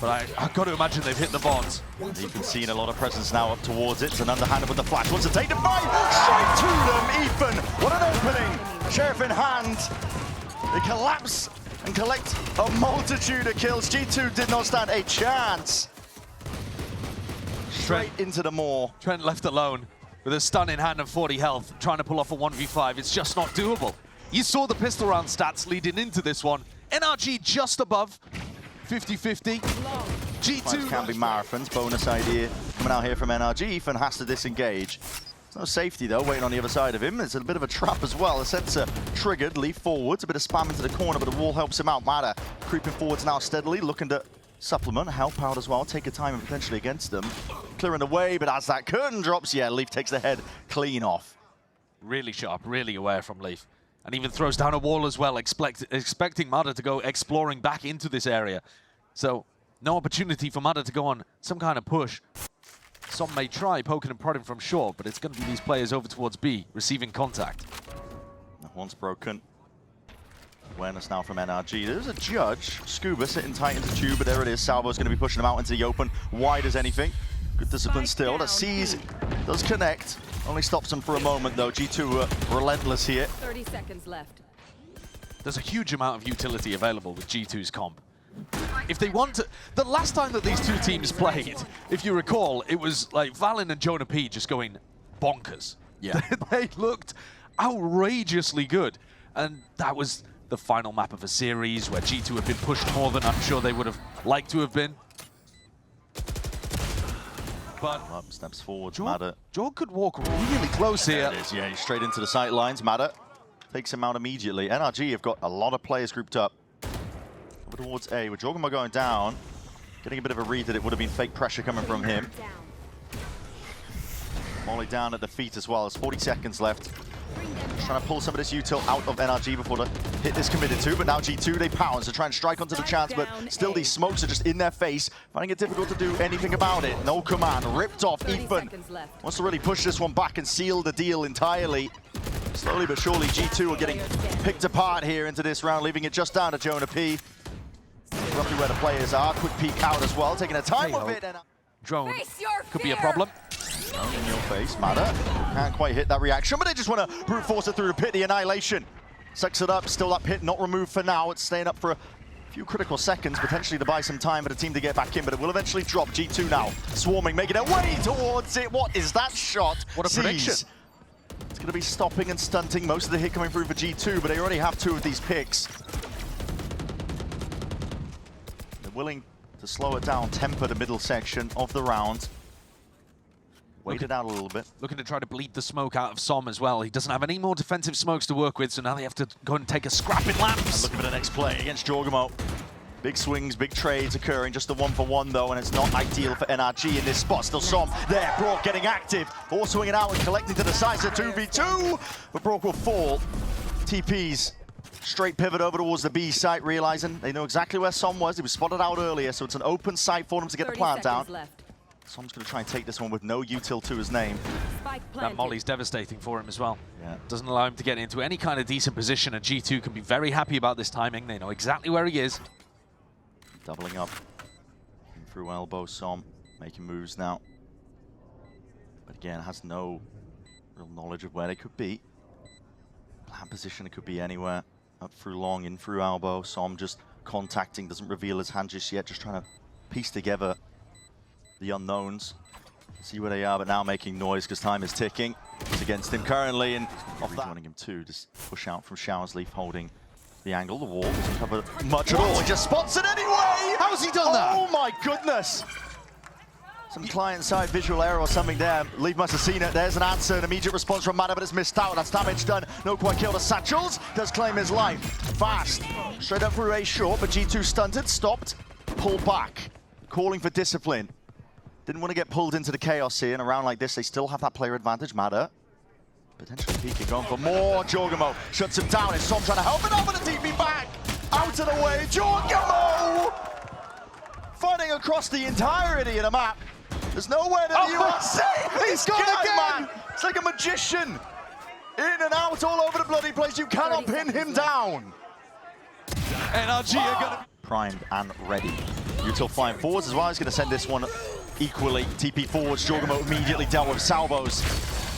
But I've got to imagine they've hit the bonds. You can see a lot of presence now up towards it. It's an underhanded with the flash. Wants to take the fight. Straight to them. Ethan, what an opening. Sheriff in hand. They collapse and collect a multitude of kills. G2 did not stand a chance. Straight into the maw. Trent left alone with a stun in hand and 40 health, trying to pull off a 1v5. It's just not doable. You saw the pistol round stats leading into this one. NRG just above 50-50. G2 can be marathons. Bonus idea coming out here from NRG. Ethan has to disengage. There's no safety though, waiting on the other side of him. It's a bit of a trap as well. The sensor triggered, leap forwards, a bit of spam into the corner, but the wall helps him out. Mada creeping forwards now steadily, looking to supplement, help out as well, take a time and potentially against them. Clearing the way, but as that curtain drops, yeah, Leaf takes the head clean off. Really sharp, really aware from Leaf. And even throws down a wall as well, expecting Mada to go exploring back into this area. So, no opportunity for Mada to go on some kind of push. Some may try poking and prodding from short, but it's going to be these players over towards B, receiving contact. Once broken. Awareness now from NRG. There's a judge. Skuba sitting tight into tube, but there it is. Salvo's going to be pushing him out into the open. Wide as anything. Good discipline still. That sees, does connect. Only stops him for a moment though. G2 relentless here. 30 seconds left. There's a huge amount of utility available with G2's comp. If they want to, the last time that these two teams played, if you recall, it was like valyn and JonahP just going bonkers. Yeah. They looked outrageously good. And that was the final map of a series where G2 had been pushed more than I'm sure they would have liked to have been. But up, steps forward, Mada. Jaw could walk really close here. There it is, yeah, he's straight into the sight lines. Mada takes him out immediately. NRG have got a lot of players grouped up. Over towards A, with jawgemo going down. Getting a bit of a read that it would have been fake pressure coming from him. Molly down at the feet as well. There's 40 seconds left. Just trying to pull some of this util out of NRG before the hit is committed to, but now G2, they pounce to try and strike onto the chance, but still these smokes are just in their face, finding it difficult to do anything about it. No command, ripped off. Ethan wants to really push this one back and seal the deal entirely. Slowly but surely, G2 are getting picked apart here into this round, leaving it just down to JonahP. Roughly where the players are. Quick peek out as well, taking a time with it. And drone could be a problem. In your face, Mada can't quite hit that reaction, but they just want to brute force it through the pit. The annihilation sucks it up. Still that pit not removed for now. It's staying up for a few critical seconds, potentially to buy some time for the team to get back in, but it will eventually drop. G2 now swarming, making their way towards it. What is that shot? What a prediction! It's going to be stopping and stunting most of the hit coming through for G2, but they already have two of these picks. They're willing to slow it down, temper the middle section of the round. Wait it out a little bit. Looking to try to bleed the smoke out of Som as well. He doesn't have any more defensive smokes to work with, so now they have to go and take a scrap in lamps. And looking for the next play against jawgemo. Big swings, big trades occurring, just the 1-for-1 though, and it's not ideal for NRG in this spot. Still Som there, brawk getting active. All swinging out and collecting to the sides of 2v2, but brawk will fall. TP's straight pivot over towards the B site, realizing they know exactly where Som was. He was spotted out earlier, so it's an open site for them to get the plant down. Som's going to try and take this one with no util to his name. That molly's devastating for him as well. Yeah. Doesn't allow him to get into any kind of decent position, and G2 can be very happy about this timing. They know exactly where he is. Doubling up. Through elbow, Som making moves now. But again, has no real knowledge of where they could be. Plan position, it could be anywhere. Up through long, in through elbow. Som just contacting, doesn't reveal his hand just yet, just trying to piece together the unknowns, see where they are, but now making noise because time is ticking. It's against him currently, and off that. Wanting him to just push out from Showers. Leaf holding the angle. The wall doesn't cover much at all. He just spots it anyway! How's he done that? Oh my goodness! Some client-side visual error or something there. Leaf must have seen it. There's an answer, an immediate response from Mada, but it's missed out. That's damage done. No quite kill to Satchels. Does claim his life. Fast. Straight up through A short, but G2 stunted, stopped, pulled back. Calling for discipline. Didn't want to get pulled into the chaos here. In a round like this, they still have that player advantage. Mada potentially peeking, going for more. jawgemo shuts him down. Is Som trying to help it up with a TP back? Out of the way. jawgemo fighting across the entirety of the map. There's nowhere to the USA. He's got it again. Man. It's like a magician. In and out all over the bloody place. You cannot pin him down. NRG are gonna primed and ready. Util flying forwards as well. He's going to send this one equally. TP forwards. jawgemo immediately dealt with salvos.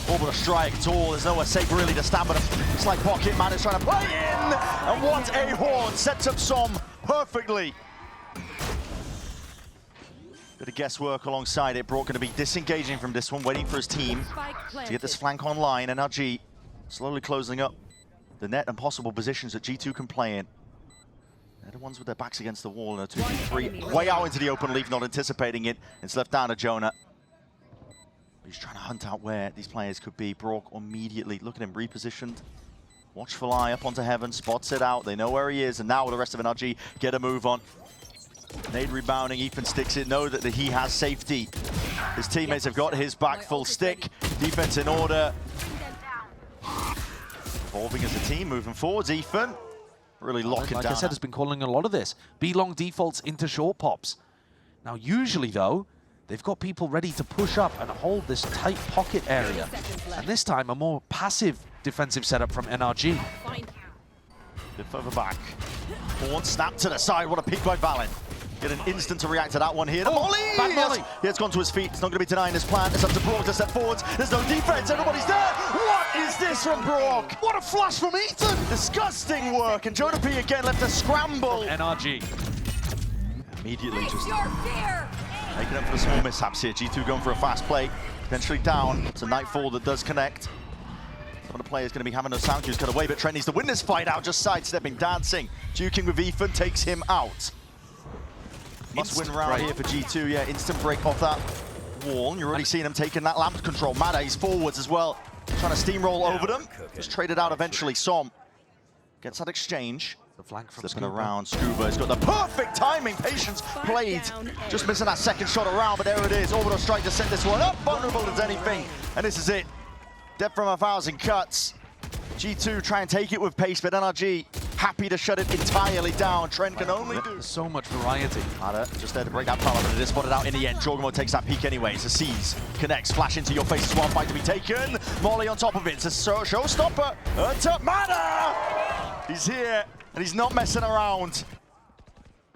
Orbital strike at all. There's nowhere safe really to stand, but it's like pocket man is trying to play in. And what a horn. Sets up Som perfectly. Bit of guesswork alongside it. brawk going to be disengaging from this one, waiting for his team to get this flank online. NRG slowly closing up the net and possible positions that G2 can play in. They're the ones with their backs against the wall in a 2v3. Way out into the open, Leaf not anticipating it. It's left down to Jonah. He's trying to hunt out where these players could be. brawk immediately, look at him repositioned. Watchful eye up onto heaven, spots it out. They know where he is, and now the rest of NRG get a move on. Nade rebounding, Ethan sticks it, know that he has safety. His teammates have got his back, full stick. Defense in order. Evolving as a team, moving forwards. Ethan really locking down. Like I said, has been calling a lot of this. B-long defaults into short pops. Now, usually, though, they've got people ready to push up and hold this tight pocket area. And this time, a more passive defensive setup from NRG. Bit further back. Horn snap to the side. What a pick by valyn. Get an instant to react to that one here. The volley! Back volley! He has gone to his feet. He's not going to be denying his plan. It's up to brawk to step forwards. There's no defense. Everybody's there. What is this from brawk? What a flash from Ethan! Disgusting work. And JonahP again left a scramble. NRG. Immediately just making up for the small mishaps here. G2 going for a fast play. Potentially down. It's a nightfall that does connect. Some of the players going to be having those sound cues cut away, but Trent needs to win this fight out, just sidestepping, dancing. Duking with Ethan takes him out. Must win round here for G2, yeah, instant break off that wall. And you're already seeing him taking that lamp control. Mada, he's forwards as well, trying to steamroll over them. Just traded out eventually. Som gets that exchange. The flank from Slipping around, Skuba has got the perfect timing, patience played. Just missing that second shot around, but there it is. Orbital strike to set this one up, vulnerable as anything. And this is it. Death from 1,000 cuts. G2 try and take it with pace, but NRG happy to shut it entirely down. Trent can only do so much variety. Mada just there to break that power, but it is spotted out in the end. jawgemo takes that peek anyway. It's a seize, connects, flash into your face as well. Fight to be taken. Molly on top of it. It's a showstopper. To Mada! He's here, and he's not messing around.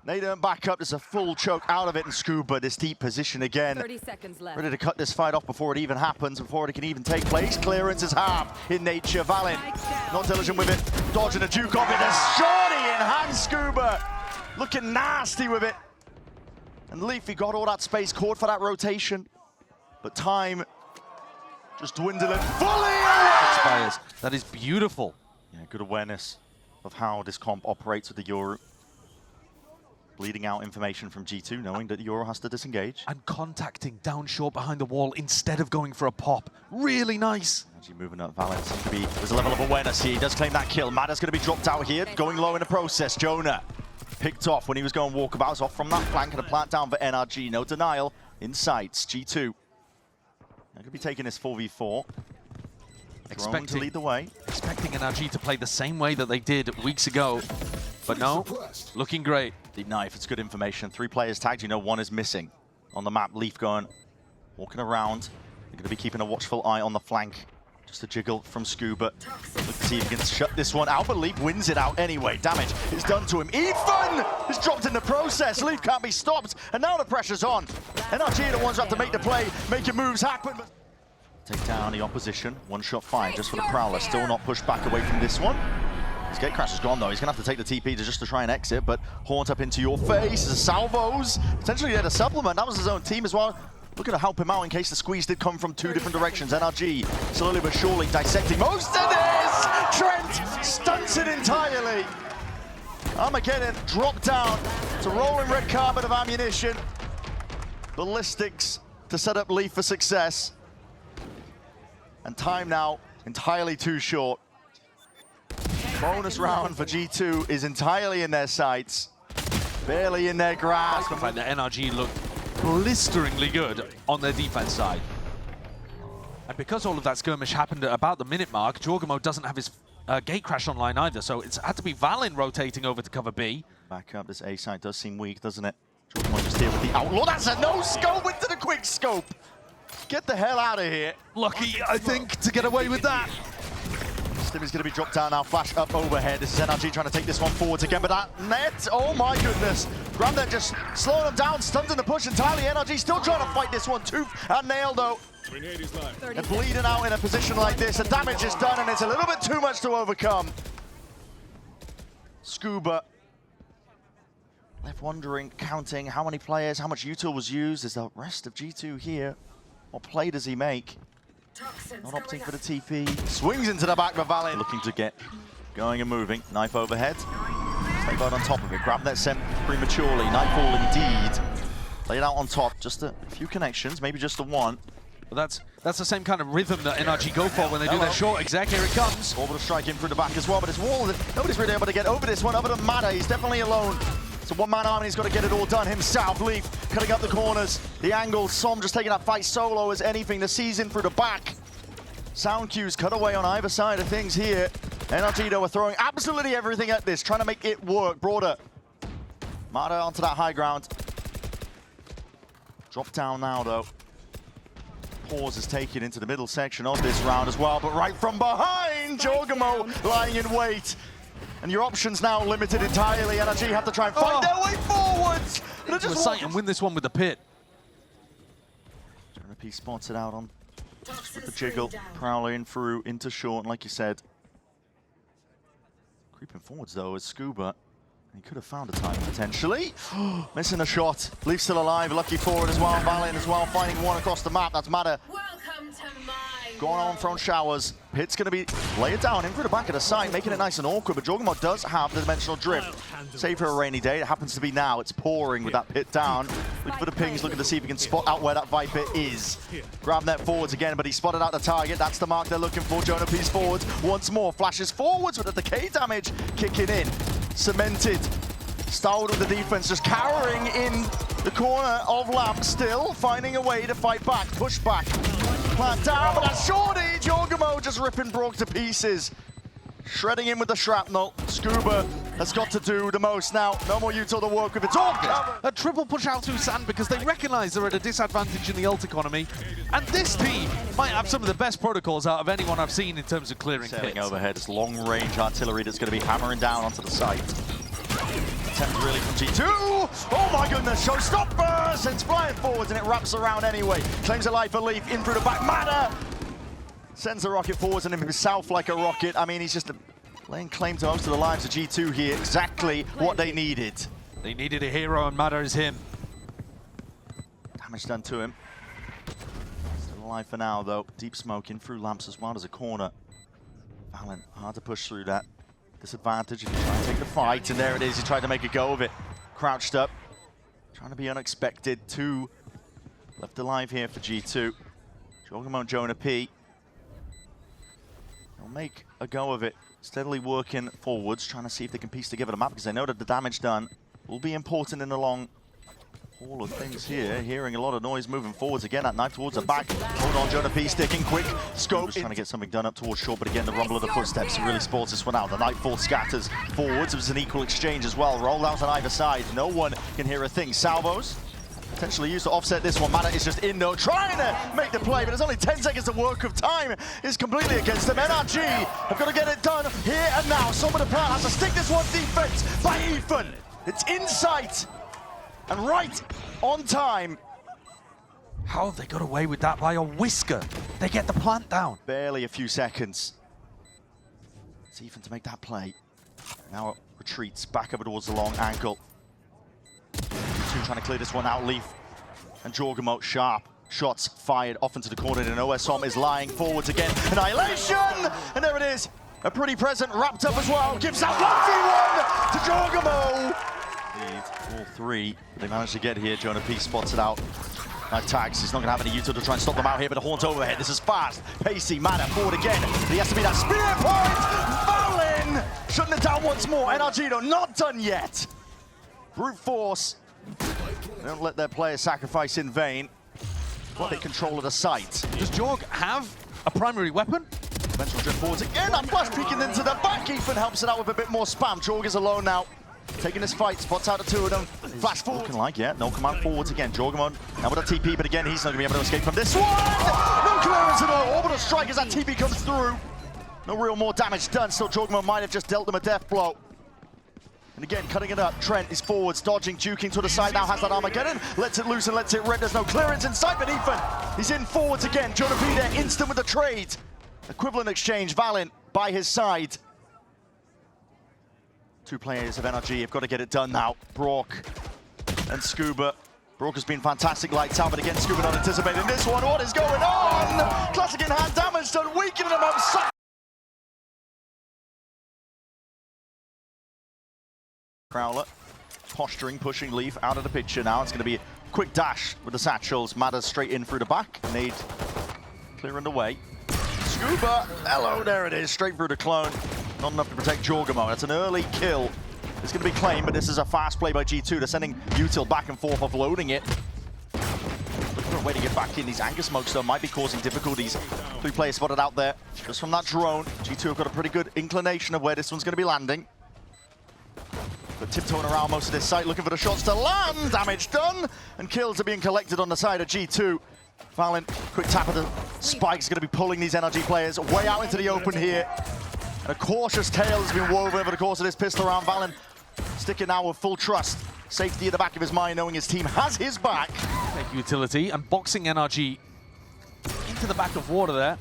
Naden back up, there's a full choke out of it, and Skuba, this deep position again. 30 seconds left. Ready to cut this fight off before it even happens, before it can even take place. Clearance is half in nature. valyn, not diligent with it, dodging a juke off it. There's Shorty in hand, Skuba, looking nasty with it. And Leafy got all that space, caught for that rotation, but time just dwindling. Fully Expires. That is beautiful. Yeah, good awareness of how this comp operates with the Euro. Bleeding out information from G2, knowing that the Euro has to disengage. And contacting down short behind the wall instead of going for a pop. Really nice. Actually moving up, valyn seems to be, there's a level of awareness here. He does claim that kill. Mada's going to be dropped out here, going low in the process. Jonah picked off when he was going walkabouts, off from that flank, and a plant down for NRG. No denial in sights. G2. They're going to be taking this 4v4. Expecting to lead the way. Expecting NRG to play the same way that they did weeks ago. But no, looking great. Deep knife, it's good information. 3 players tagged, you know 1 is missing on the map. Leaf going, walking around. They're going to be keeping a watchful eye on the flank. Just a jiggle from Skuba. Look to see if he can shut this one out, but Leaf wins it out anyway. Damage is done to him. Ethan is dropped in the process. Leaf can't be stopped, and now the pressure's on. NRG are the ones who have to make the play, making moves happen. But take down the opposition. 1-shot fire just for the Prowler. Still not pushed back away from this one. His gate crash is gone though. He's gonna have to take the TP just to try and exit, but Haunt up into your face. The salvos potentially there to supplement. That was his own team as well. Looking to help him out in case the squeeze did come from 2 different directions. NRG slowly but surely dissecting most of this. Trent stunts it entirely. Armageddon dropped down. It's a rolling red carpet of ammunition. Ballistics to set up Leaf for success. And time now entirely too short. Bonus round for G2 is entirely in their sights. Barely in their grasp. I find the NRG look blisteringly good on their defense side. And because all of that skirmish happened at about the minute mark, jawgemo doesn't have his gate crash online either, so it's had to be valyn rotating over to cover B. Back up, this A side does seem weak, doesn't it? jawgemo just here with the outlaw. That's a no-scope into the quick scope. Get the hell out of here. Lucky, I think, to get away with that. Stimmy's going to be dropped down now, flash up overhead. This is NRG trying to take this one forwards again, but that net, oh my goodness. Grab that, just slowing them down, stunting the push entirely. NRG still trying to fight this one tooth and nail though. And bleeding out in a position like this, the damage is done and it's a little bit too much to overcome. Skuba left wondering, counting how many players, how much util was used. Is the rest of G2 here? What play does he make? Not opting for the TP. Swings into the back of valyn. Looking to get going and moving. Knife overhead. Stay on top of it. Grab that sent prematurely. Nightfall indeed. Laid out on top. Just a few connections, maybe just the one. But that's the same kind of rhythm that NRG go for when they do their short exec. Here it comes. Orbital strike in through the back as well, but it's wall. Nobody's really able to get over this one, other than Mada. He's definitely alone. It's a one-man army, he's got to get it all done himself. Leaf cutting up the corners, the angles. Som just taking that fight solo as anything. The season through the back. Sound cues cut away on either side of things here. NRG though are throwing absolutely everything at this, trying to make it work. Broader. Mada onto that high ground. Drop down now though. Pause is taken into the middle section of this round as well, but right from behind, jawgemo lying in wait. And your options now limited entirely. NRG have to try and fight their way forwards. Just and win this one with the pit. JonahP spots it out on with the jiggle, prowling through into short, and like you said, creeping forwards though is Skuba. He could have found a time potentially. Missing a shot. Leaf still alive, lucky forward as well. valyn as well, finding one across the map. That's Mada. Going on from showers. Pit's going to be laid down in through the back of the site, making it nice and awkward, but jawgemo does have the dimensional drift. Save for a rainy day. It happens to be now. It's pouring with that pit down. Looking for the pings, looking to see if he can spot out where that Viper is. Grab net forwards again, but he spotted out the target. That's the mark they're looking for. JonahP's forwards once more. Flashes forwards with the decay damage kicking in. Cemented. Styled with the defense, just cowering in the corner of Lamp, still finding a way to fight back, push back. Plant down, but that's shorty. jawgemo just ripping brawk to pieces. Shredding in with the shrapnel. Skuba has got to do the most now. No more util to work with. It's all covered. A triple push out through sand because they recognize they're at a disadvantage in the ult economy. And this team might have some of the best protocols out of anyone I've seen in terms of clearing Sailing pits. overhead, it's long-range artillery that's going to be hammering down onto the site. Attempt really from G2. Oh my goodness, showstopper! Sends flying forwards and it wraps around anyway. Claims a life for Leaf, in through the back. Mada sends the rocket forwards and himself like a rocket. I mean, he's just laying claim to most of the lives of G2 here. Exactly what they needed. They needed a hero and Mada is him. Damage done to him. Still alive for now though. Deep smoke in through lamps as well as a corner. valyn, hard to push through that. Disadvantage if you try and take the fight, and there it is. He tried to make a go of it. Crouched up, trying to be unexpected. Two left alive here for G2. jawgemo and JonahP. They'll make a go of it, steadily working forwards, trying to see if they can piece together the map, because they know that the damage done will be important in the long haul of things here. Hearing a lot of noise moving forwards again. That knife towards the back. Hold on, JonahP sticking quick. Scope trying to get something done up towards short, but again, the rumble of the footsteps really sports this one out. The Nightfall scatters forwards. It was an equal exchange as well. Rolled out on either side. No one can hear a thing. Salvos potentially used to offset this one. Mada is just in though, trying to make the play, but there's only 10 seconds of work of time. Is completely against them. NRG have got to get it done here and now. Some of the plan has to stick this one defense by Ethan. It's in sight. And right on time. How have they got away with that by a whisker? They get the plant down. Barely a few seconds. It's Ethan to make that play. Now it retreats back over towards the long ankle. Two trying to clear this one out. Leaf and jawgemo sharp. Shots fired off into the corner. And Som is lying forwards again. Annihilation! And there it is. A pretty present wrapped up as well. Gives out 1v1 to jawgemo. Lead all three. They managed to get here. JonahP spots it out. Knife tags. He's not going to have any util to try and stop them out here, but a haunt overhead. This is fast. Pacey, Mada forward again. He has to be that spear point. valyn shutting it down once more. NRG though not done yet. Brute force. They don't let their players sacrifice in vain. What they control of the site. Does Jorg have a primary weapon? Eventual drift forwards again. That flash peeking into the back. Ethan helps it out with a bit more spam. Jorg is alone now. Taking this fight, spots out the two of them. Flash forward. Looking like, yeah, no command forwards again. jawgemo now with a TP, but again, he's not going to be able to escape from this one. No clearance at all. Orbital strike as that TP comes through. No real more damage done. Still, jawgemo might have just dealt them a death blow. And again, cutting it up. Trent is forwards, dodging, juking to the side. Now has that Armageddon. Lets it loose and lets it rip. There's no clearance inside, but Ethan, he's in forwards again. JonahP there, instant with the trade. Equivalent exchange, valyn by his side. Two players of NRG have got to get it done now. brawk and Skuba. brawk has been fantastic lights out, but again, Skuba not anticipating this one. What is going on? Classic in hand damage done, weakening him outside. Crowler posturing, pushing Leaf out of the picture now. It's going to be a quick dash with the satchels. mada straight in through the back. Nade clearing the way. Skuba, hello, there it is, straight through the clone. Not enough to protect jawgemo. That's an early kill. It's going to be claimed, but this is a fast play by G2. They're sending util back and forth, offloading it. Looking for a way to get back in. These anger smokes, though, might be causing difficulties. 3 players spotted out there. Just from that drone, G2 have got a pretty good inclination of where this one's going to be landing. But tiptoeing around most of this site, looking for the shots to land. Damage done, and kills are being collected on the side of G2. valyn, quick tap of the spike's going to be pulling these NRG players way out into the open here. And a cautious tale has been woven over the course of this pistol round. valyn sticking now with full trust. Safety at the back of his mind, knowing his team has his back. Big utility, and boxing NRG into the back of water there.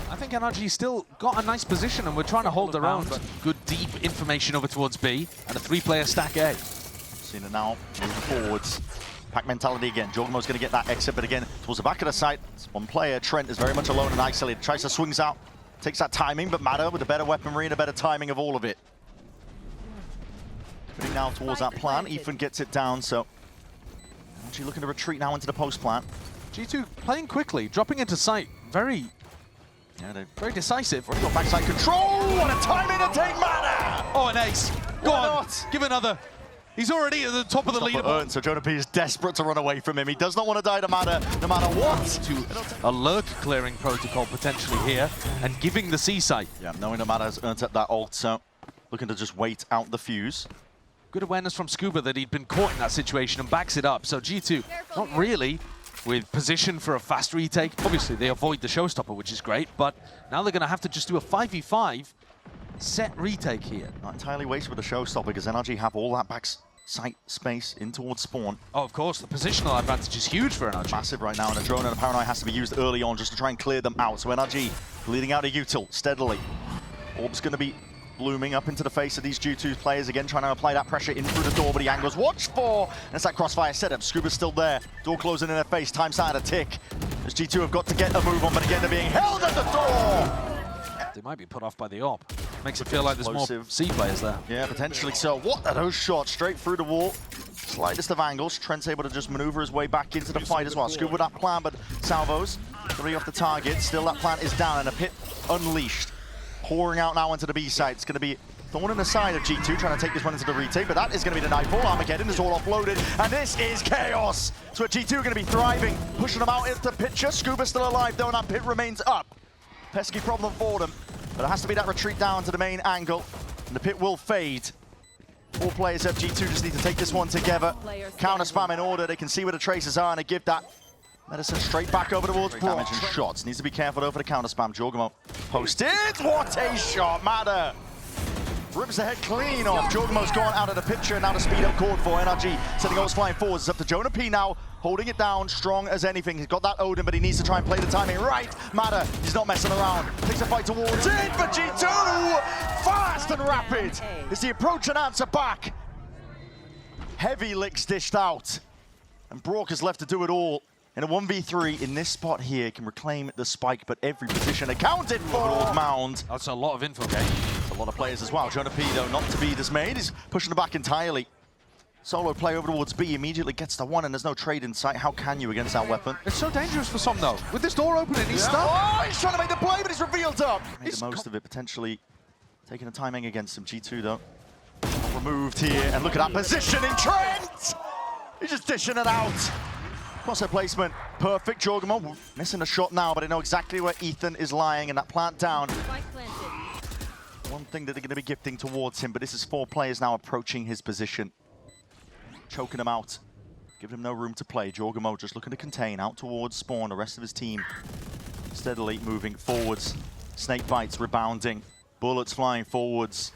I think NRG still got a nice position, and we're trying to hold around. But good deep information over towards B, and a 3-player stack A. Seen it now, moving forwards. Pack mentality again. jawgemo's going to get that exit, but again, towards the back of the site. It's one player. Trent is very much alone and isolated. Tries to swings out, takes that timing, but mada with a better weaponry and a better timing of all of it. Putting now towards that plan. Ethan gets it down, so actually looking to retreat now into the post plant. G2 playing quickly, dropping into sight. Very decisive. Already got backside control. What a timing to take mada! Oh, an ace. Go Why on, not? give another. He's already at the top of the leaderboard. So JonahP is desperate to run away from him. He does not want to die to mada, no matter what. To a lurk clearing protocol potentially here, and giving the C site. Yeah, knowing that mada has earned up that ult, so looking to just wait out the fuse. Good awareness from Skuba that he'd been caught in that situation and backs it up. So G2, not really with position for a fast retake. Obviously, they avoid the showstopper, which is great, but now they're going to have to just do a 5v5 set retake here. Not entirely wasted with the showstopper, because NRG have all that back site space in towards spawn. Oh, of course, the positional advantage is huge for NRG. Massive right now, and a drone and a paranoid has to be used early on just to try and clear them out. So NRG leading out a util steadily. Orb's going to be blooming up into the face of these G2 players again, trying to apply that pressure in through the door, but he angles. Watch for, and it's that crossfire setup. Skuba's still there. Door closing in their face. Time starting to tick. As G2 have got to get a move on, but again, they're being held at the door. They might be put off by the AWP. Makes it feel like there's more C players there. Yeah, potentially so. What are those shots? Straight through the wall. Slightest of angles. Trent's able to just maneuver his way back into the fight as well. Skuba with that plan, but salvos. 3 off the target. Still, that plant is down, and a pit unleashed. Pouring out now into the B side. It's going to be thorn in the side of G2, trying to take this one into the retake, but that is going to be the nightfall. Armageddon is all offloaded, and this is chaos. So G2 are going to be thriving, pushing them out into the picture. Skuba's still alive, though, and that pit remains up. Pesky problem for them, but it has to be that retreat down to the main angle, and the pit will fade. 4 players up, G2 just need to take this one together. Counter spam in order, they can see where the traces are, and they give that medicine straight back over towards damage and shots. Needs to be careful over the counter spam. jawgemo posted. What a shot, mada! Rips the head clean off. jawgemo's gone out of the picture, and now the speed up called for. NRG sending us flying forwards. It's up to JonahP now, holding it down, strong as anything. He's got that Odin, but he needs to try and play the timing right. mada, he's not messing around. Takes a fight towards it, but G2, fast and rapid. Is the approach and answer back. Heavy licks dished out, and brawk is left to do it all. In a 1v3 in this spot here, can reclaim the spike, but every position accounted for. Mound. That's a lot of info, game. A lot of players as well. JonahP, though, not to be dismayed. He's pushing the back entirely. Solo play over towards B, immediately gets the one, and there's no trade in sight. How can you against that weapon? It's so dangerous for some, though. With this door opening, he's stuck. Oh, he's trying to make the play, but he's revealed up. Made the most of it, potentially taking the timing against him. G2, though, removed here, and look at that positioning. Trent! He's just dishing it out. Crosshair placement, perfect. jawgemo missing a shot now, but I know exactly where Ethan is lying, and that plant down. One thing that they're going to be gifting towards him, but this is 4 players now approaching his position. Choking him out, giving him no room to play. jawgemo just looking to contain out towards spawn. The rest of his team steadily moving forwards. Snake bites rebounding, bullets flying forwards.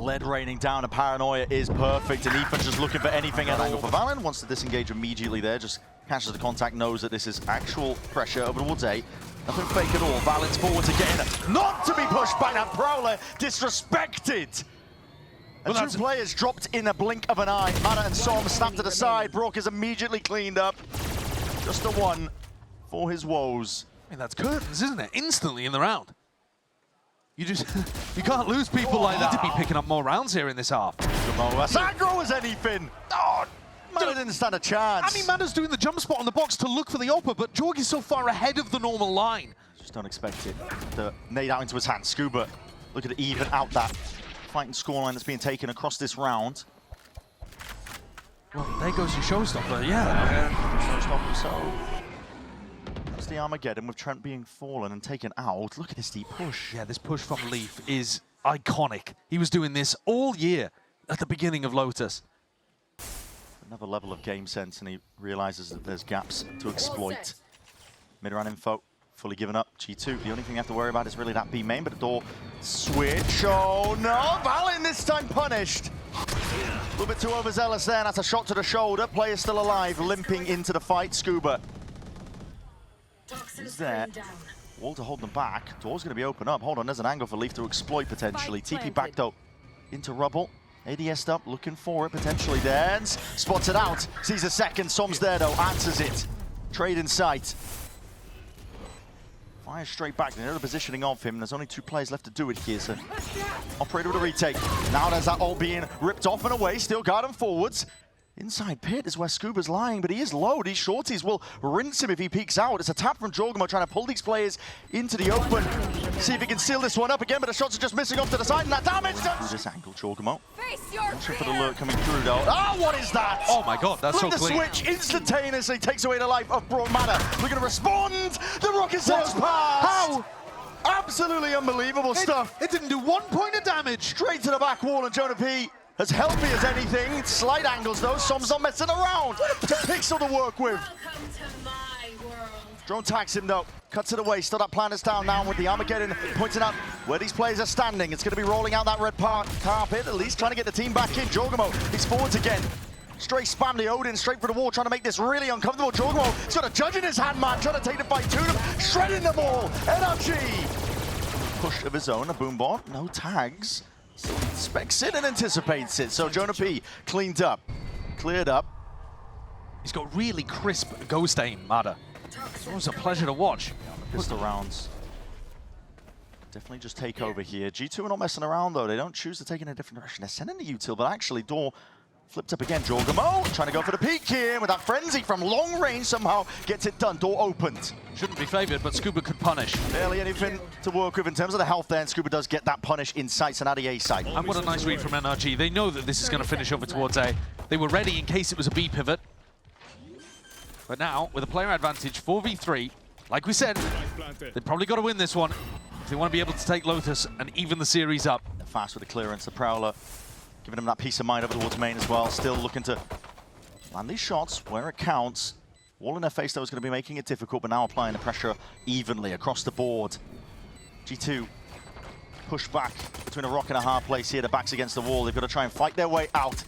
lead raining down, and paranoia is perfect, and Ethan's just looking for anything at angle for valyn. Wants to disengage immediately there, just catches the contact, knows that this is actual pressure over towards A. Nothing fake at all. valyn's forwards again, not to be pushed by that Prowler, disrespected. And two players dropped in a blink of an eye. Mada and Som snapped to the side. brawk is immediately cleaned up. Just the one for his woes. I mean, that's curtains, isn't it? Instantly in the round. You just, you can't lose people like that. To be picking up more rounds here in this half. As aggro as anything. Oh, Mada didn't stand a chance. I mean, Mada's doing the jump spot on the box to look for the upper, but Jorg is so far ahead of the normal line. Just don't expect it. The nade out into his hand. Skuba looking to even out that fighting scoreline that's being taken across this round. Well, there goes your showstopper, yeah. Showstopper, so that's the Armageddon with Trent being fallen and taken out. Look at this deep push. Yeah, this push from Leaf is iconic. He was doing this all year at the beginning of Lotus. Another level of game sense, and he realizes that there's gaps to exploit. Mid-round info. Fully given up. G2, the only thing you have to worry about is really that B main, but the door switch. Oh no, valyn this time punished. A little bit too overzealous there, and that's a shot to the shoulder. Player still alive, limping into the fight. Skuba is there. Wall to hold them back. Door's going to be open up. Hold on, there's an angle for Leaf to exploit potentially. TP back though into rubble. ADS'd up, looking for it potentially there. Spots it out. Sees a second. Som's there though, answers it. Trade in sight. Fires straight back, they know the positioning of him. There's only two players left to do it here, so operator with a retake. Now there's that all being ripped off and away, still guard him forwards. Inside pit is where Skuba's lying, but he is low. These shorties will rinse him if he peeks out. It's a tap from jawgemo trying to pull these players into the open. See if he can seal this one up again, but the shots are just missing off to the side, and that damage done. Through this angle, jawgemo. Looking for the lure coming through though. Oh, what is that? Oh my god, that's so clean. The switch instantaneously takes away the life of brawk. Mada. We're going to respond. The rocket sails past. How? Absolutely unbelievable stuff. It didn't do 1 point of damage. Straight to the back wall, and JonahP as healthy as anything. Slight angles though, Som's not messing around. To Pixel to work with. Drone tags him though, cuts it away, still that plan is down now with the Armageddon pointing out where these players are standing. It's going to be rolling out that red carpet, at least trying to get the team back in. jawgemo, he's forwards again. Straight spam the Odin, straight for the wall, trying to make this really uncomfortable. jawgemo, he's got a judge in his hand, man, trying to take the fight to them, shredding them all. NRG, push of his own, a boombot, no tags. Still expects it and anticipates it. So JonahP cleaned up, cleared up. He's got really crisp ghost aim, Mada. It was a pleasure to watch. Pistol rounds. Definitely just take over here. G2 are not messing around though. They don't choose to take in a different direction. They're sending the util, but actually door flipped up again. jawgemo trying to go for the peek here with that frenzy from long range. Somehow gets it done. Door opened. Shouldn't be favored, but Skuba could punish. Barely anything to work with in terms of the health there, and Skuba does get that punish in sights and at the A side. And what a nice read from NRG. They know that this is going to finish over towards A. They were ready in case it was a B pivot. But now, with a player advantage, 4v3, like we said, they've probably got to win this one if they want to be able to take Lotus and even the series up. Fast with the clearance, the Prowler giving him that peace of mind over towards main as well. Still looking to land these shots where it counts. Wall in their face, though, is going to be making it difficult, but now applying the pressure evenly across the board. G2 push back between a rock and a hard place here. The back's against the wall. They've got to try and fight their way out.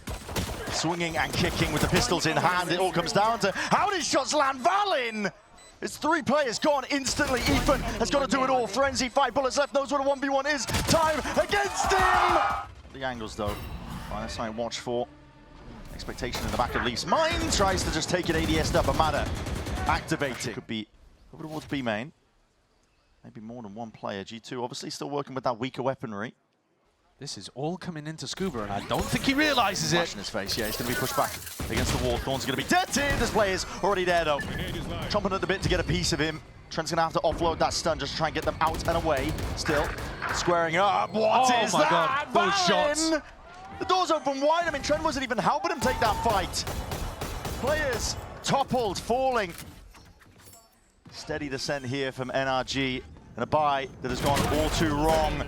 Swinging and kicking with the pistols in hand. It all comes down to how these shots land. valyn! It's three players gone instantly. Ethan has got to do it all. Frenzy, 5 bullets left, knows what a 1v1 is. Time against him! The angles, though. That's something to watch for. Expectation in the back of Leaf's mind. Tries to just take it ADS'd up, but Mada activated. Could be over towards B main. Maybe more than one player. G2 obviously still working with that weaker weaponry. This is all coming into Skuba, and I don't think he realizes it. Flash in his face, yeah, he's going to be pushed back against the wall. Thorn's going to be dead here. This player's already there, though. Chomping at the bit to get a piece of him. Trent's going to have to offload that stun just to try and get them out and away. Still squaring up. What is that? God, both shots. The door's open wide. I mean, Trent wasn't even helping him take that fight. Players toppled, falling. Steady descent here from NRG. And a buy that has gone all too wrong.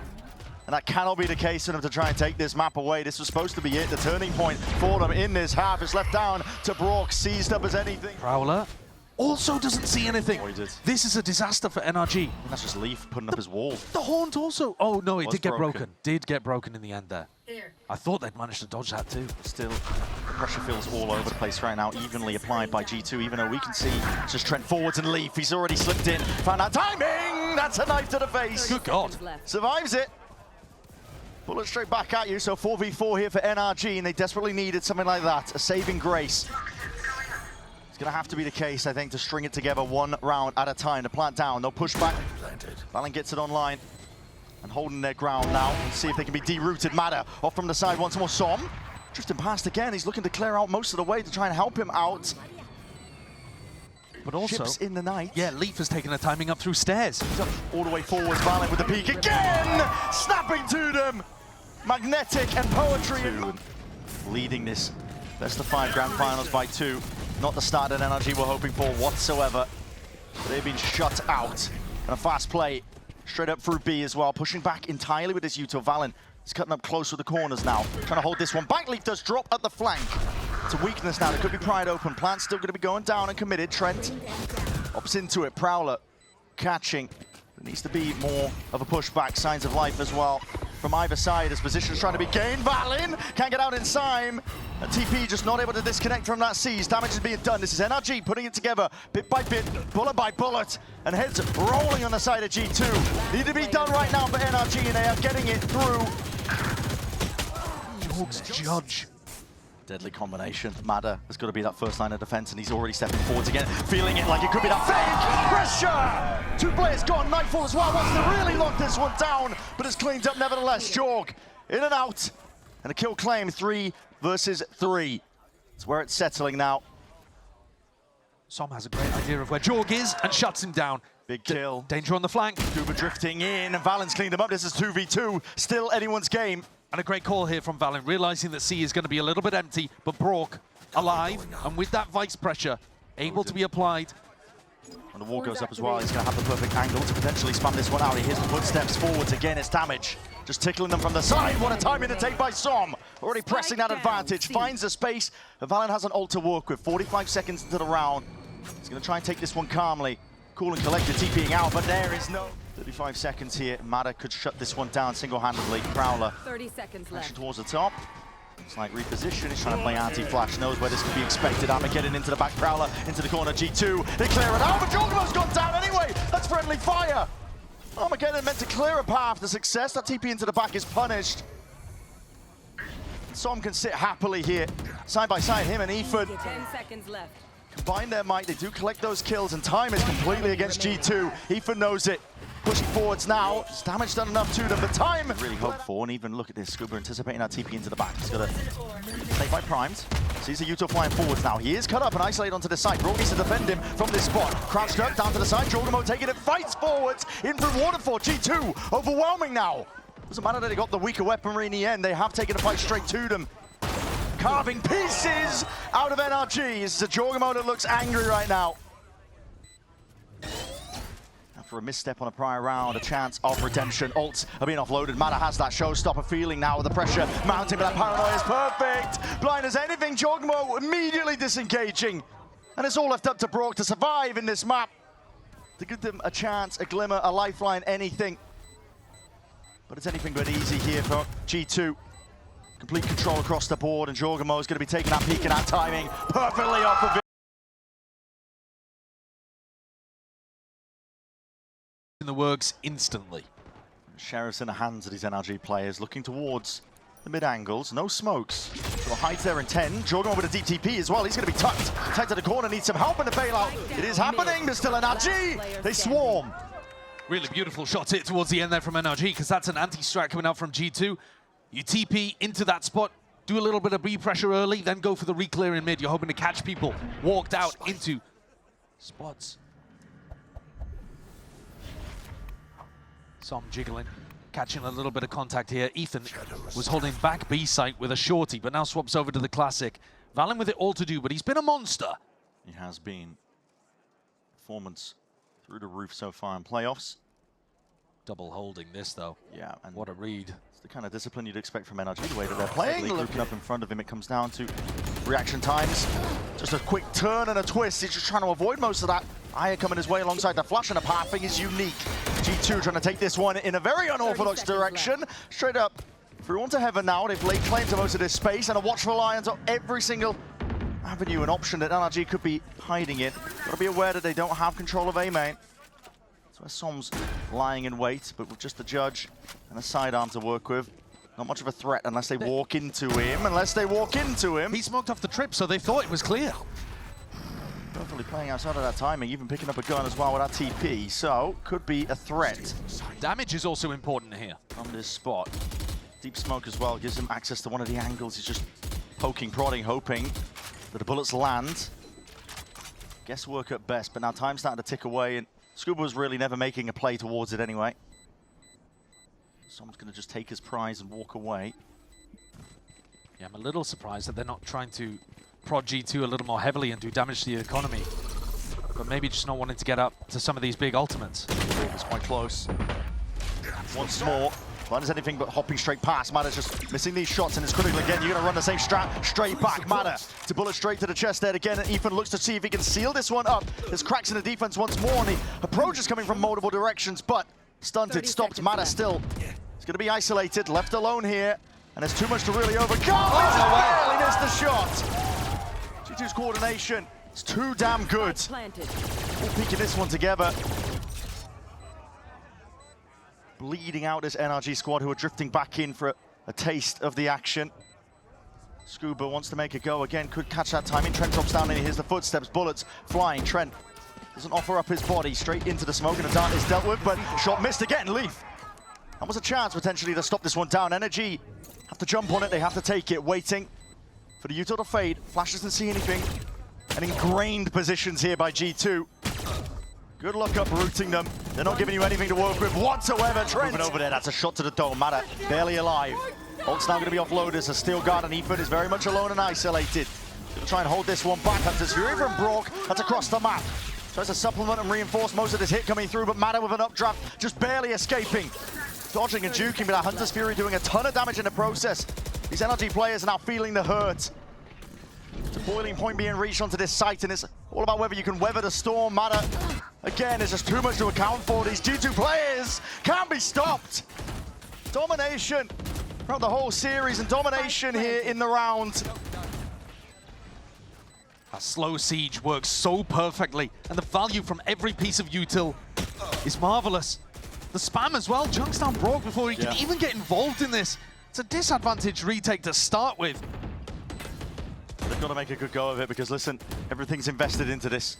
And that cannot be the case for them to try and take this map away. This was supposed to be it. The turning point for them in this half is left down to brawk, seized up as anything. Prowler also doesn't see anything. Oh, this is a disaster for NRG. And that's just Leaf putting up his wall. The Haunt also. Oh, no, it Was did get broken. broken. Did get broken in the end there. I thought they'd managed to dodge that too. Still, the pressure feels all over the place right now, evenly applied by G2, even though we can see it's just Trent forwards and Leaf. He's already slipped in. Found that timing! That's a knife to the face. Good God. Survives it. Bullet straight back at you, so 4v4 here for NRG, and they desperately needed something like that, a saving grace. It's going to have to be the case, I think, to string it together one round at a time. To plant down, they'll push back. valyn gets it online and holding their ground now. Let's see if they can be derooted. Mada off from the side once more. Som drifting past again. He's looking to clear out most of the way to try and help him out. But also, Ships in the night. yeah, Leaf has taken the timing up through stairs. He's up all the way forwards. valyn with the peek again, snapping to them. Magnetic and poetry. Leading this best of 5 grand finals by 2. Not the start that NRG were hoping for whatsoever. They've been shut out. And a fast play straight up through B as well. Pushing back entirely with this Uto. valyn is cutting up close with the corners now. Trying to hold this one back. Leaf does drop at the flank. It's a weakness now. There could be pried open. Plant's still going to be going down and committed. Trent opts into it. Prowler catching. There needs to be more of a pushback. Signs of life as well from either side as positions trying to be gained. valyn can't get out in time. And TP just not able to disconnect from that seize. Damage is being done. This is NRG putting it together bit by bit, bullet by bullet, and heads rolling on the side of G2. Need to be done right now for NRG, and they are getting it through. Jawg's judge. Deadly combination. Mada has got to be that first line of defense, and he's already stepping forwards again, feeling it like it could be that fake pressure. 2 players gone. Nightfall as well wants to really lock this one down, but it's cleaned up nevertheless. Jawg in and out, and a kill claim. 3 versus 3. It's where it's settling now. Som has a great idea of where Jawg is and shuts him down. Big kill. Danger on the flank. Skuba drifting in, and valyn's cleaned him up. This is 2v2. Still anyone's game. And a great call here from valyn, realizing that C is going to be a little bit empty, but brawk alive, and with that vice pressure able to be applied. And the wall goes up as well. He's going to have the perfect angle to potentially spam this one out. He hears the footsteps forwards again. It's damage. Just tickling them from the side. What a timing to take by Som. Already pressing that advantage. Finds the space. valyn has an ult to work with. 45 seconds into the round. He's going to try and take this one calmly. Cool and collected, TPing out, but there is no... 35 seconds here. Mada could shut this one down single-handedly. Prowler 30 seconds left. towards the top. It's like reposition. He's trying to play anti-flash. Knows where this could be expected. Armageddon into the back. Prowler into the corner. G2. They clear it out, but jawgemo's gone down anyway. That's friendly fire. Armageddon meant to clear a path to success. That TP into the back is punished. Som can sit happily here. Side by side, him and Ethan. 10 seconds left. Combine their might. They do collect those kills, and time is completely against G2. Ethan knows it. Pushing forwards now. It's damage done enough to them. The time really hoped for, and even look at this. Skuba anticipating that TP into the back. He's got to take by primed. Sees the Uto flying forwards now. He is cut up and isolated onto the side. brawk needs to defend him from this spot. Crouched up, down to the side. jawgemo taking it, fights forwards. In through waterfall. G2 overwhelming now. Doesn't matter that they got the weaker weaponry in the end. They have taken a fight straight to them. Carving pieces out of NRG. This is a jawgemo that looks angry right now. For a misstep on a prior round, a chance of redemption. Ults are being offloaded. Mada has that showstopper feeling now with the pressure mounting, but that paranoia is perfect. Blind as anything, jawgemo immediately disengaging. And it's all left up to brawk to survive in this map. To give them a chance, a glimmer, a lifeline, anything. But it's anything but easy here for G2. Complete control across the board, and jawgemo is going to be taking that peek and that timing perfectly off of it. In the works instantly. Sheriff's in the hands of these NRG players, looking towards the mid angles. No smokes. So hides their intent. jawgemo with a deep TP as well. He's going to be tucked. Tight to the corner, needs some help in the bailout. It is happening. There's still NRG. They swarm. Really beautiful shot hit towards the end there from NRG, because that's an anti-strat coming out from G2. You TP into that spot, do a little bit of B pressure early, then go for the re-clear in mid. You're hoping to catch people walked out into spots. Som jiggling, catching a little bit of contact here. Ethan was holding back B site with a shorty, but now swaps over to the classic. valyn with it all to do, but he's been a monster. He has been. Performance through the roof so far in playoffs. Double holding this though. Yeah, and what a read. It's the kind of discipline you'd expect from NRG, the way that they're playing. Grouping up in front of him, it comes down to reaction times. Just a quick turn and a twist. He's just trying to avoid most of that. Aya coming his way alongside the flash, and the pathing is unique. G2 trying to take this one in a very unorthodox direction. Straight up through onto heaven now. They've laid claim to most of this space and a watchful eye on every single avenue and option that NRG could be hiding in. Got to be aware that they don't have control of A main. So Som's lying in wait, but with just the judge and a sidearm to work with. Not much of a threat unless they walk into him. He smoked off the trip, so they thought it was clear. Perfectly playing outside of that timing, even picking up a gun as well with that TP. So, could be a threat. Damage is also important here. On this spot. Deep smoke as well gives him access to one of the angles. He's just poking, prodding, hoping that the bullets land. Guesswork at best, but now time's starting to tick away, and Skuba was really never making a play towards it anyway. Someone's going to just take his prize and walk away. Yeah, I'm a little surprised that they're not trying to prod G2 a little more heavily and do damage to the economy. But maybe just not wanting to get up to some of these big ultimates. It's quite close. Once more. Valyn is anything but hopping straight past. Mada's just missing these shots, and it's critical again. You're going to run the same strat straight back. Mada to bullet straight to the chest there again, and Ethan looks to see if he can seal this one up. There's cracks in the defense once more, and the approach is coming from multiple directions, but stunted, stopped. Mada still. He's going to be isolated, left alone here, and there's too much to really overcome. Oh, barely missed the shot. G2's coordination is too damn good. All peeking this one together. Bleeding out this NRG squad, who are drifting back in for a taste of the action. Skuba wants to make a go again, could catch that timing. Trent drops down and he hears the footsteps, bullets flying. Trent doesn't offer up his body, straight into the smoke, and the dart is dealt with, but shot missed again. Leaf. That was a chance potentially to stop this one down. NRG have to jump on it, they have to take it, waiting for the util to fade. Flash doesn't see anything. And ingrained positions here by G2. Good luck uprooting them. They're not giving you anything to work with whatsoever. Trent moving over there, that's a shot to the dome. Mada barely alive. Ult's now going to be offloaded as a steel guard, and Ethan is very much alone and isolated. Going to try and hold this one back. That's Fury from brawk. That's across the map. Tries to supplement and reinforce most of this hit coming through, but Mada with an updraft, just barely escaping. Dodging and juking, but that Hunter's Fury doing a ton of damage in the process. These NRG players are now feeling the hurt. The boiling point being reached onto this site, and it's all about whether you can weather the storm. Mada, again, there's just too much to account for. These G2 players can't be stopped. Domination throughout the whole series, and domination here in the round. A slow siege works so perfectly, and the value from every piece of util is marvelous. The spam as well, junks down brawk before he can even get involved in this. It's a disadvantaged retake to start with. They've got to make a good go of it, because listen, everything's invested into this.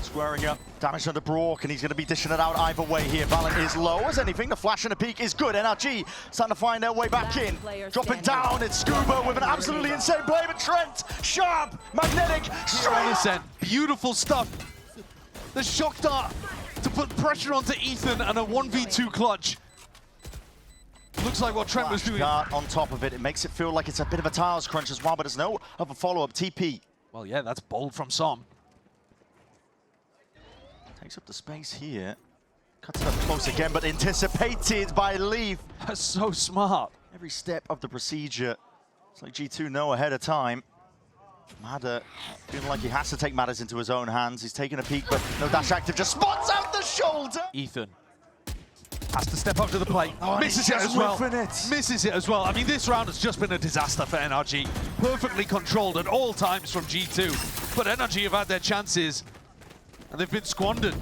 Squaring up, damage under brawk, and he's going to be dishing it out either way here. Valyn is low as anything. The flash and the peek is good. NRG starting to find their way back in. Dropping down, it's Skuba with an absolutely insane play, but Trent, sharp, magnetic, straight. Beautiful stuff. The shock dart to put pressure onto Ethan, and a 1v2 clutch. Looks like what Trent was doing. On top of it, it makes it feel like it's a bit of a tiles crunch as well, but there's no other follow-up. TP. Well, yeah, that's bold from Som. Takes up the space here. Cuts it up close again, but anticipated by Leaf. That's so smart. Every step of the procedure. It's like G2 know ahead of time. Mada feeling like he has to take matters into his own hands. He's taking a peek, but no dash active. Just spots out the shoulder. Ethan has to step up to the plate. Misses it as well. Misses it as well. I mean, this round has just been a disaster for NRG. Perfectly controlled at all times from G2. But NRG have had their chances, and they've been squandered.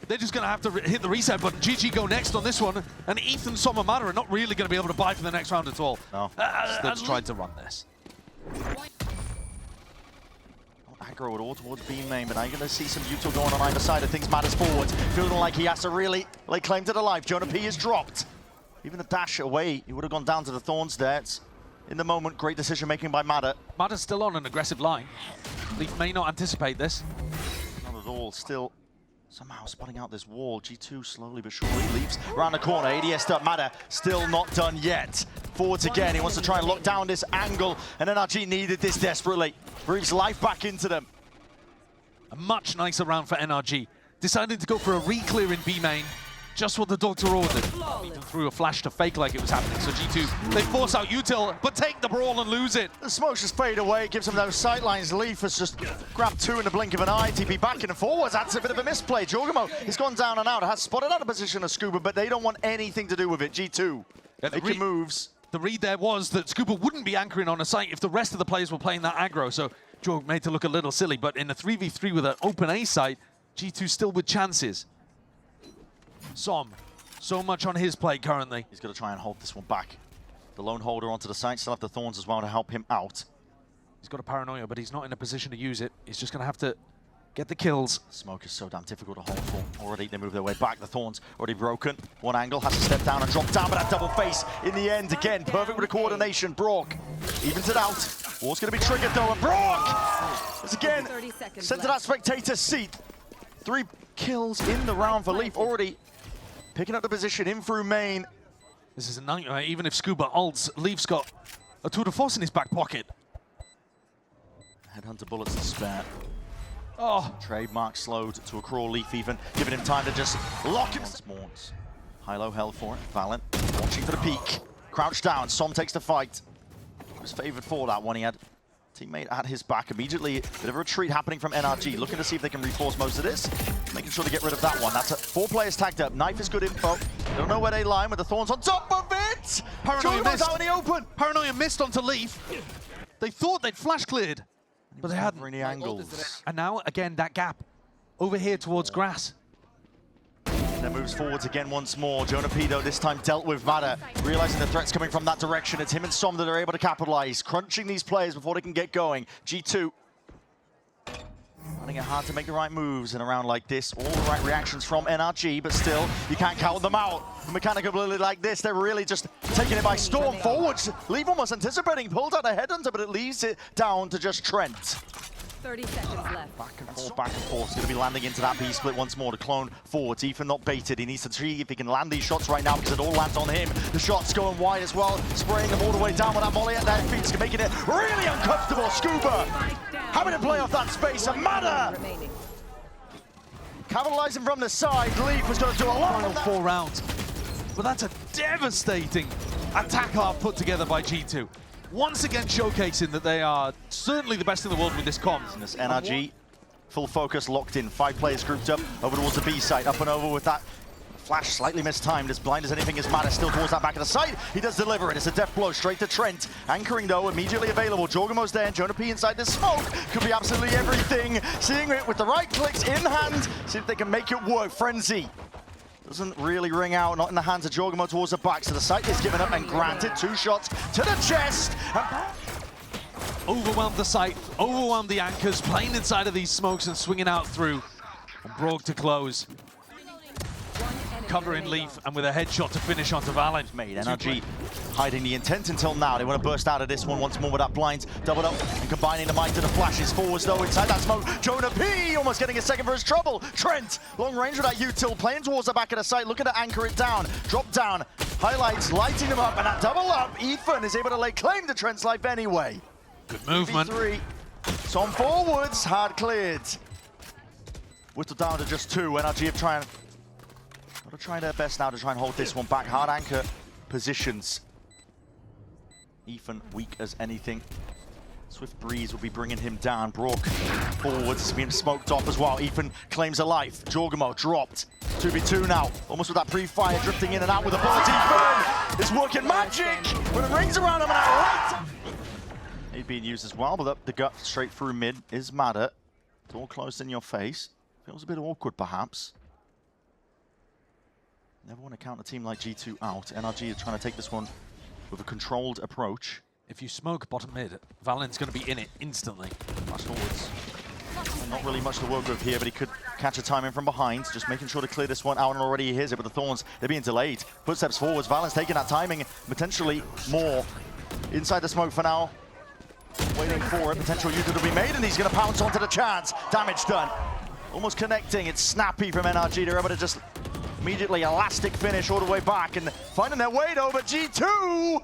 They're just going to have to hit the reset button. GG go next on this one, and Ethan, Som and Mada are not really going to be able to buy for the next round at all. No. Let's try to run this. Aggro it all towards B main, but now you're going to see some util going on either side of things. Mada's forward, feeling like he has to really lay claim to the life. JonahP is dropped. Even a dash away, he would have gone down to the thorns there. It's, in the moment, great decision making by Mada. Mada's still on an aggressive line. Leaf may not anticipate this. Not at all, still somehow spotting out this wall. G2 slowly but surely leaps around the corner. ADS up, Mada still not done yet. Forwards again, he wants to try and lock down this angle, and NRG needed this desperately. Breathes life back into them. A much nicer round for NRG. Deciding to go for a re-clear in B main. just what the doctor ordered. Even threw a flash to fake like it was happening. So G2, they force out util, but take the brawl and lose it. The smoke just fade away, gives them those sight lines. Leaf has just grabbed two in the blink of an eye. TP back and forwards. That's a bit of a misplay. jawgemo, he's gone down and out. Has spotted out a position of Skuba, but they don't want anything to do with it. G2 making moves. The read there was that Skuba wouldn't be anchoring on a site if the rest of the players were playing that aggro. So Joe made to look a little silly, but in a 3v3 with an open A site, G2 still with chances. Som, so much on his plate currently. He's going to try and hold this one back. The lone holder onto the site, still have the Thorns as well to help him out. He's got a paranoia, but he's not in a position to use it. He's just going to have to get the kills. Smoke is so damn difficult to hold for. Already they move their way back. The Thorns already broken. One angle, has to step down and drop down, but that double face in the end. Again, perfect with the coordination. brawk evens it out. Wall's going to be triggered though, and brawk is again sent to that spectator seat. 3 kills in the round for Leaf, already picking up the position in through main. This is a nightmare. Even if Skuba ults, Leaf's got a tour de force in his back pocket. Headhunter bullets to spare. Oh, Trademark slowed to a crawl. Leaf even giving him time to just lock him. Morns. High-low held for it. valyn watching for the peak. Crouched down. Som takes the fight. He was favored for that one. He had teammate at his back. Immediately, a bit of a retreat happening from NRG. Looking to see if they can reinforce most of this. Making sure to get rid of that one. That's 4 players tagged up. Knife is good info. Don't know where they lie with the Thorns on top of it. Paranoia missed. Out in the open. Paranoia missed onto Leaf. They thought they'd flash cleared, but they hadn't. Any angles. And now, again, that gap over here towards grass. And then moves forwards again once more. JonahP, though, this time dealt with mada. Realizing the threat's coming from that direction. It's him and Som that are able to capitalize. Crunching these players before they can get going. G2 finding it hard to make the right moves in a round like this. All the right reactions from NRG, but still, you can't count them out. A mechanical ability like this, they're really just taking it by storm forwards. Leave almost anticipating, pulled out a headhunter, but it leaves it down to just Trent. 30 seconds left. Back and forth, back and forth. He's going to be landing into that B split once more to clone forwards. Ethan not baited. He needs to see if he can land these shots right now because it all lands on him. The shots going wide as well, spraying them all the way down with that molly at their feet, making it really uncomfortable. Skuba having to play off that space, and mada capitalizing from the side. Leaf was going to do a lot. Final 4 rounds. But that's a devastating attack half put together by G2. Once again showcasing that they are certainly the best in the world with this comp. This NRG, full focus, locked in. 5 players grouped up over towards the B site. Up and over with that flash, slightly mistimed. As blind as anything is mada, still towards that back of the site. He does deliver it. It's a death blow straight to Trent. Anchoring though, immediately available. jawgemo's there, and JonahP inside the smoke. Could be absolutely everything. Seeing it with the right clicks in hand. See if they can make it work. Frenzy doesn't really ring out, not in the hands of jawgemo towards the back. So the site is given up and granted. 2 shots to the chest. Overwhelmed the site, overwhelmed the anchors, playing inside of these smokes and swinging out through. And brawk to close. Covering Leaf, and with a headshot to finish onto valyn. Made NRG hiding the intent until now. They want to burst out of this one once more with that blinds. Doubled up and combining the might to the flashes. Forwards though inside that smoke. JonahP almost getting a second for his trouble. Trent, long range with that util, playing towards the back of the site, looking to anchor it down. Drop down, highlights, lighting them up, and that double up. Ethan is able to lay claim to Trent's life anyway. Good movement. 3. Som forwards, hard cleared. Whittled down to just 2. NRG have trying their best now to try and hold this one back. Hard anchor positions. Ethan weak as anything. Swift breeze will be bringing him down. brawk forwards, being smoked off as well. Ethan claims a life. jawgemo dropped. 2v2 now. Almost with that pre-fire, drifting in and out with a bullet. Ethan is working magic with the rings around him and that right. He's being used as well, but the gut straight through mid is mada. It's all closed in your face. Feels a bit awkward perhaps. Never want to count a team like G2 out. NRG are trying to take this one with a controlled approach. If you smoke bottom mid, valyn's going to be in it instantly. Flash forwards. Not really much to work with here, but he could catch a time in from behind. Just making sure to clear this one out, and already he hears it with the Thorns. They're being delayed. Footsteps forwards. valyn's taking that timing, potentially more. Inside the smoke for now. Waiting for a potential user to be made, and he's going to pounce onto the chance. Damage done. Almost connecting. It's snappy from NRG. They're able to just immediately elastic finish all the way back and finding their way though, but G2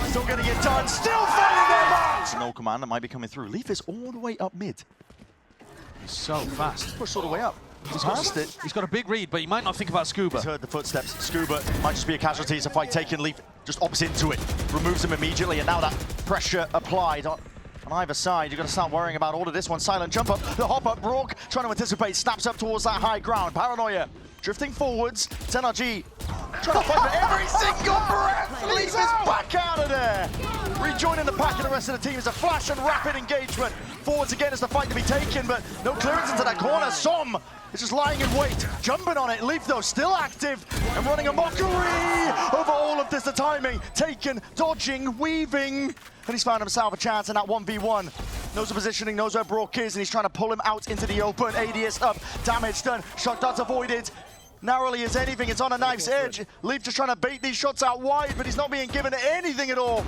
still getting it done, still finding their marks. No command that might be coming through. Leaf is all the way up mid. He's so fast. Pushed all the way up. He's got a big read, but he might not think about Skuba. He's heard the footsteps. Skuba might just be a casualty. It's a fight taken. Leaf just opts into it, removes him immediately, and now that pressure applied on either side. You've got to start worrying about all of this one. Silent jump up, the hop up, brawk, trying to anticipate, snaps up towards that high ground. Paranoia drifting forwards. It's NRG trying to fight for every single breath. Leaf is back out of there. Rejoining the pack and the rest of the team is a flash and rapid engagement. Forwards again is the fight to be taken, but no clearance into that corner. Som is just lying in wait, jumping on it. Leaf, though, still active and running a mockery over all of this. The timing taken, dodging, weaving, and he's found himself a chance in that 1v1. Knows the positioning, knows where brawk is, and he's trying to pull him out into the open. ADS up, damage done, shot darts avoided. Narrowly as anything, it's on a knife's edge. Leaf just trying to bait these shots out wide, but he's not being given anything at all.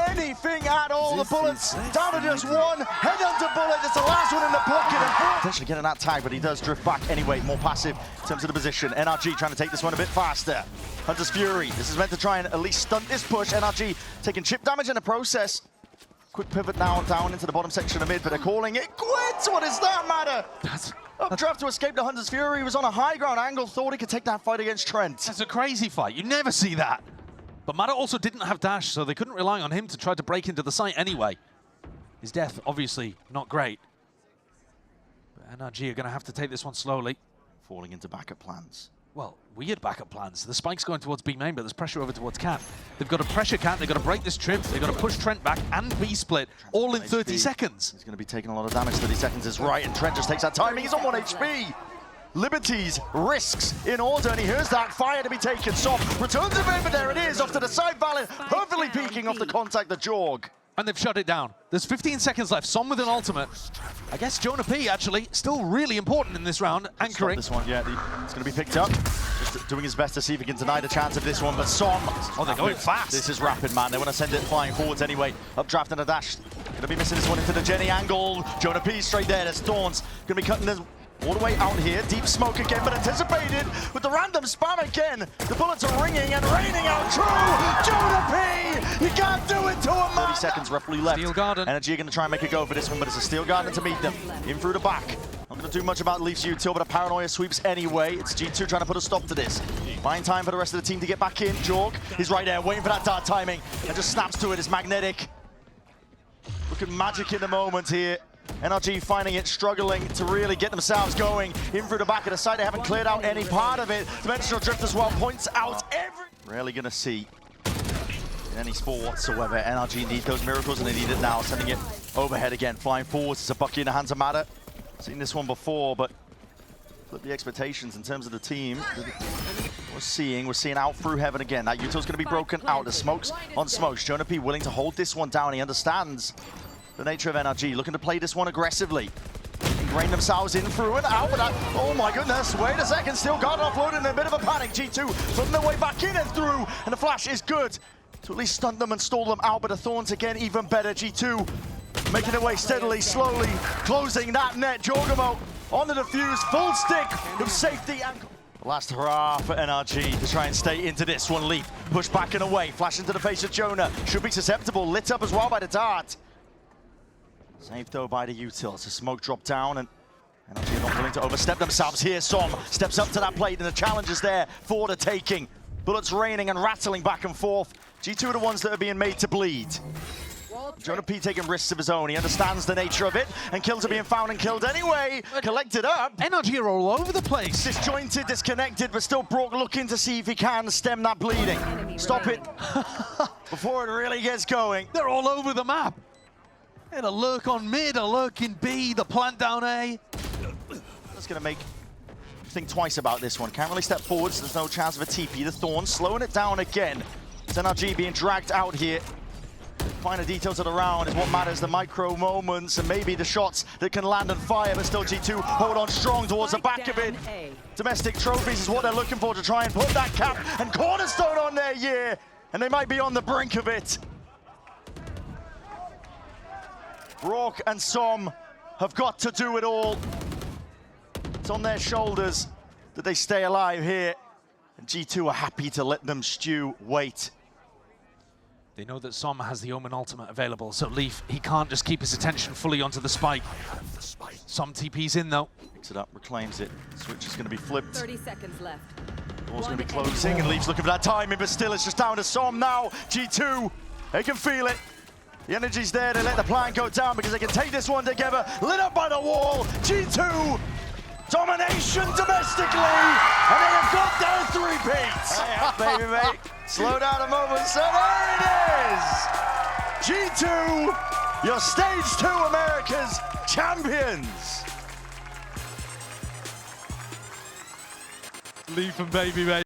Anything at all. The bullets down to just one. Head under bullet. It's the last one in the pocket. And potentially getting that tag, but he does drift back anyway. More passive in terms of the position. NRG trying to take this one a bit faster. Hunter's Fury. This is meant to try and at least stunt this push. NRG taking chip damage in the process. Quick pivot now down into the bottom section of mid, but they're calling it quits. What does that matter? Updraft to escape the Hunter's Fury. He was on a high ground angle. Thought he could take that fight against Trent. That's a crazy fight. You never see that. But mada also didn't have dash, so they couldn't rely on him to try to break into the site anyway. His death, obviously, not great. But NRG are going to have to take this one slowly. Falling into backup plans. Well, weird backup plans. The spike's going towards B main, but there's pressure over towards Cat. They've got to pressure Cat, they've got to break this trip, they've got to push Trent back and B split, all in 30 seconds. He's going to be taking a lot of damage. 30 seconds is right, and Trent just takes that timing. He's on 1 HP. Liberties, risks in order, and he hears that fire to be taken. Soft returns the but there it is, off to the side, valyn, perfectly peeking off the contact, the jawg. And they've shut it down. There's 15 seconds left, Som with an ultimate. I guess JonahP actually still really important in this round, anchoring. Stop this one, yeah, it's going to be picked up. Just doing his best to see if he can deny the chance of this one, but Som. Oh, they're going fast. This is rapid, man. They want to send it flying forwards anyway. Updraft and a dash. Going to be missing this one into the Jenny angle. JonahP straight there. There's Thorns. Going to be cutting this all the way out here. Deep smoke again, but anticipated with the random spam again. The bullets are ringing and raining out true. JonahP, you can't do it to him, man. 30 seconds roughly left. Steel Garden. NRG are going to try and make a go for this one, but it's a Steel Garden to meet them. In through the back. Not going to do much about Leaf's util, but a Paranoia sweeps anyway. It's G2 trying to put a stop to this. Buying time for the rest of the team to get back in. jawg, he's right there, waiting for that dart timing, and just snaps to it. It's magnetic. Looking magic in the moment here. NRG finding it, struggling to really get themselves going. In through the back of the side, they haven't cleared out any part of it. Dimensional drift as well, points out every... Rarely gonna see in any sport whatsoever. NRG need those miracles and they need it now. Sending it overhead again, flying forwards. It's a bucky in the hands of mada. Seen this one before, but flip the expectations in terms of the team. We're seeing out through heaven again. That util's gonna be broken out. The smokes on smokes. JonahP willing to hold this one down. He understands the nature of NRG, looking to play this one aggressively. Ingrain themselves in through and out with that. Oh my goodness, wait a second, still got offloaded in a bit of a panic. G2 putting their way back in and through, and the flash is good to at least stun them and stall them out, but the Thorns again, even better. G2 making their way steadily, slowly, closing that net. jawgemo on the defuse, full stick of safety and... Last hurrah for NRG to try and stay into this one. Leaf, push back and away, flash into the face of Jonah. Should be susceptible, lit up as well by the dart. Saved though by the util. It's a smoke drop down, and NRG not willing to overstep themselves here. Som steps up to that plate, and the challenge is there for the taking. Bullets raining and rattling back and forth. G2 are the ones that are being made to bleed. JonahP taking risks of his own. He understands the nature of it, and kills are being found and killed anyway. Collected up. NRG are all over the place. Disjointed, disconnected, but still brawk looking to see if he can stem that bleeding. Stop it before it really gets going. They're all over the map. And a lurk on mid, a lurk in B, the plant down A. That's going to make think twice about this one. Can't really step forwards. There's no chance of a TP. The Thorn slowing it down again. It's NRG being dragged out here. Finer details of the round is what matters. The micro moments and maybe the shots that can land and fire, but still G2 hold on strong towards the back of it. Domestic trophies is what they're looking for to try and put that cap and cornerstone on their year. And they might be on the brink of it. brawk and Som have got to do it all. It's on their shoulders that they stay alive here. And G2 are happy to let them stew, wait. They know that Som has the Omen ultimate available, so Leaf, he can't just keep his attention fully onto the spike. Som TP's in though. Picks it up, reclaims it. Switch is going to be flipped. 30 seconds left. Ball's going to be closing, and Leaf's looking for that timing, but still it's just down to Som now. G2, they can feel it. The energy's there, they let the plan go down because they can take this one together. Lit up by the wall, G2, domination domestically, and they have got their three-peats. Hey, baby, mate. Slow down a moment, so there it is! G2, your Stage 2 America's champions! Leaf and baby, mate.